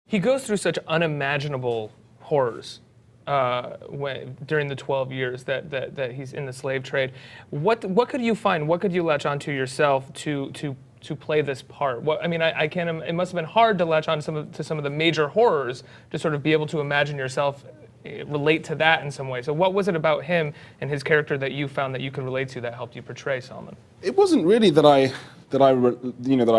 He goes through such unimaginable horrors during the 12 years that he's in the slave trade. What could you find? What could you latch onto yourself to play this part? I can't. It must have been hard to latch on to some of the major horrors to sort of be able to imagine yourself relate to that in some way. So what was it about him and his character that you found that you could relate to that helped you portray Solomon? It wasn't really that I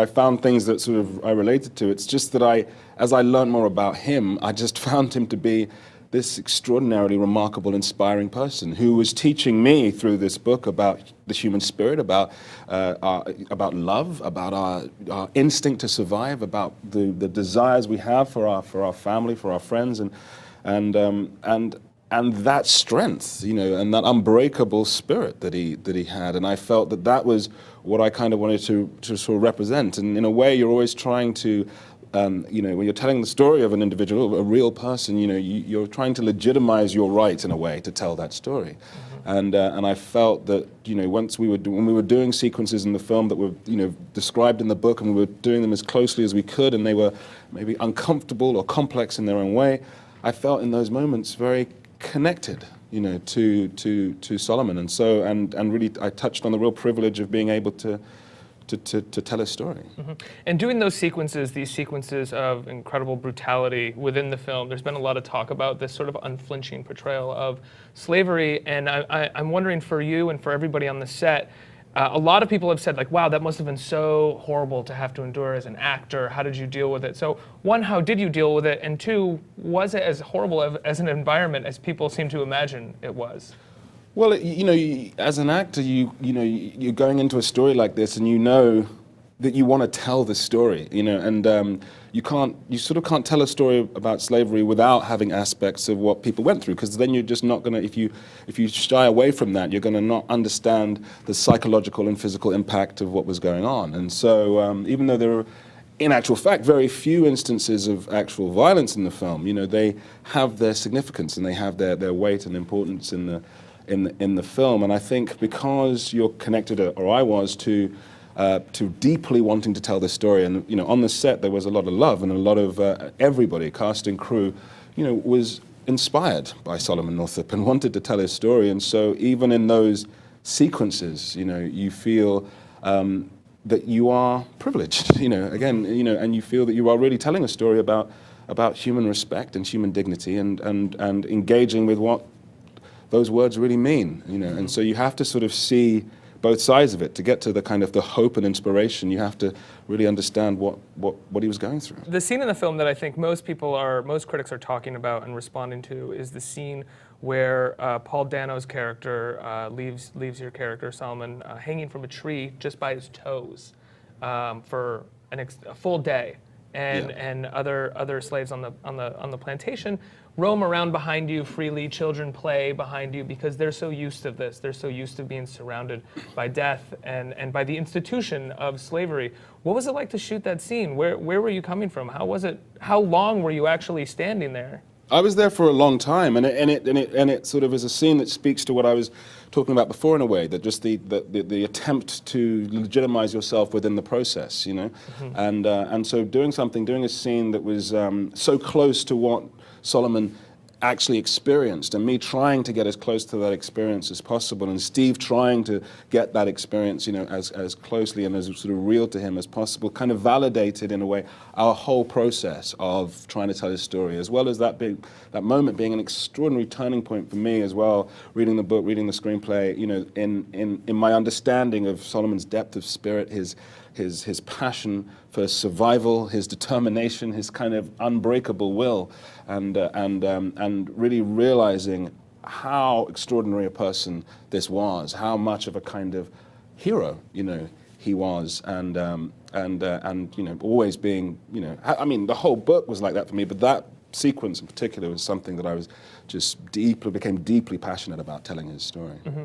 found things that sort of I related to. It's just that as I learned more about him, I just found him to be this extraordinarily remarkable, inspiring person who was teaching me through this book about the human spirit, about love, about our instinct to survive, about the desires we have for our family, for our friends, and that strength, and that unbreakable spirit that he had. And I felt that was what I kind of wanted to sort of represent. And in a way, you're always trying to, when you're telling the story of an individual, a real person, you're trying to legitimize your right in a way to tell that story. Mm-hmm. And I felt that, when we were doing sequences in the film that were, described in the book, and we were doing them as closely as we could, and they were maybe uncomfortable or complex in their own way, I felt in those moments very connected, to Solomon, and really I touched on the real privilege of being able to tell his story. Mm-hmm. And doing these sequences of incredible brutality within the film, there's been a lot of talk about this sort of unflinching portrayal of slavery, and I'm wondering for you and for everybody on the set, a lot of people have said, like, wow, that must have been so horrible to have to endure as an actor. How did you deal with it? So, one, how did you deal with it? And two, was it as horrible as an environment as people seem to imagine it was? Well, as an actor, you're going into a story like this, and you know that you want to tell the story, and you sort of can't tell a story about slavery without having aspects of what people went through, because then you're just not going to, if you shy away from that, you're going to not understand the psychological and physical impact of what was going on. And so even though there are, in actual fact, very few instances of actual violence in the film, they have their significance and they have their weight and importance in the film. And I think because you're connected, or I was, to deeply wanting to tell this story, and on the set there was a lot of love, and a lot of everybody, cast and crew, was inspired by Solomon Northup and wanted to tell his story. And so even in those sequences, you feel that you are privileged, again, and you feel that you are really telling a story about human respect and human dignity, and engaging with what those words really mean, and so you have to sort of see both sides of it to get to the kind of the hope and inspiration. You have to really understand what he was going through. The scene in the film that I think most critics are talking about and responding to is the scene where Paul Dano's character leaves your character Solomon hanging from a tree just by his toes for a full day, and other slaves on the plantation roam around behind you freely. Children play behind you because they're so used to this. They're so used to being surrounded by death and by the institution of slavery. What was it like to shoot that scene? Where were you coming from? How was it? How long were you actually standing there? I was there for a long time, and it sort of is a scene that speaks to what I was talking about before, in a way, that just the attempt to legitimize yourself within the process, Mm-hmm. And so doing a scene that was so close to what Solomon actually experienced, and me trying to get as close to that experience as possible, and Steve trying to get that experience, as closely and as sort of real to him as possible, kind of validated in a way our whole process of trying to tell his story, as well as that moment being an extraordinary turning point for me as well, reading the book, reading the screenplay, in my understanding of Solomon's depth of spirit, his passion for survival, his determination, his kind of unbreakable will, and really realizing how extraordinary a person this was, how much of a kind of hero, he was, and always being, I mean, the whole book was like that for me, but that sequence in particular was something that I was just became deeply passionate about telling his story. Mm-hmm.